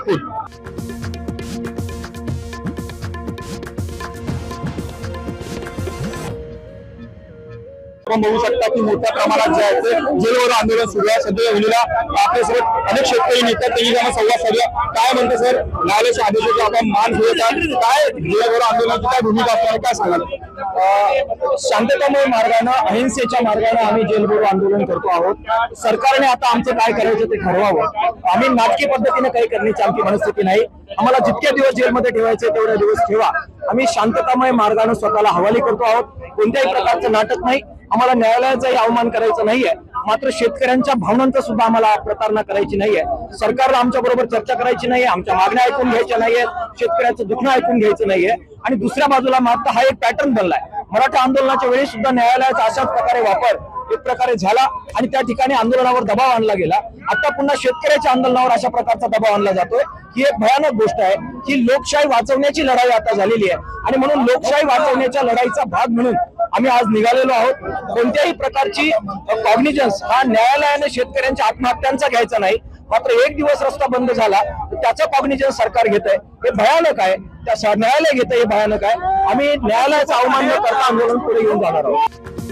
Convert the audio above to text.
राजपूत। आपण बघू शकता की मोठ्या प्रमाणात जे आहे ते जेलवर आंदोलन सुरू आहे। सध्या वेळेला आपल्यासोबत अनेक शेतकरी नेत्यात त्यांनी त्यांना संवाद साधला। काय म्हणते सर, न्यायालयाच्या आदेशाचा आपण मान ठेवतात, काय जेलवर आंदोलनाची काय भूमिका असणार, काय सांगाल? शांततामय मार्गाने, अहिंसेच्या मार्गाने आम्ही जेलभरो आंदोलन करतो आहोत। सरकारने आता आमचं काय करायचं ते ठरवावं। आम्ही नाटकी पद्धतीने काही करण्याची आमची मनस्थिती नाही। आम्हाला जितके दिवस जेलमध्ये ठेवायचे तेवढे दिवस ठेवा। आम्ही शांततामय मार्गाने स्वतःला हवाली करतो आहोत। कोणत्याही प्रकारचं नाटक नाही। आम्हाला न्यायालयाचाही अवमान करायचा नाहीये, मात्र शेतकऱ्यांच्या भावनांचा सुद्धा आम्हाला प्रतारणा करायची नाहीये। सरकारला आमच्या बरोबर चर्चा करायची नाहीये, आमच्या मागण्या ऐकून घ्यायच्या नाहीये, शेतकऱ्याचं दुखणं ऐकून घ्यायचं नाहीये। आणि दुसऱ्या बाजूला मात्र हा एक पॅटर्न बनलाय। मराठा आंदोलनाच्या वेळी सुद्धा न्यायालयाचा अशाच प्रकारे वापर एक प्रकारे झाला आणि त्या ठिकाणी आंदोलनावर दबाव आणला गेला। आता पुन्हा शेतकऱ्याच्या आंदोलनावर अशा प्रकारचा दबाव आणला जातोय। ही एक भयानक गोष्ट आहे की लोकशाही वाचवण्याची लढाई आता झालेली आहे आणि म्हणून लोकशाही वाचवण्याच्या लढाईचा भाग म्हणून आम्ही आज निघालेलो आहोत। कोणत्याही प्रकारची कॉग्निजन्स हा न्यायालयाने शेतकऱ्यांच्या आत्महत्यांचा घ्यायचा नाही, मात्र एक दिवस रस्ता बंद झाला तर त्याचा कॉग्निजन्स सरकार घेत आहे, हे भयानक आहे। त्या न्यायालय घेत हे भयानक आहे। आम्ही न्यायालयाचा अवमान न करता आंदोलन पुढे घेऊन जाणार आहोत।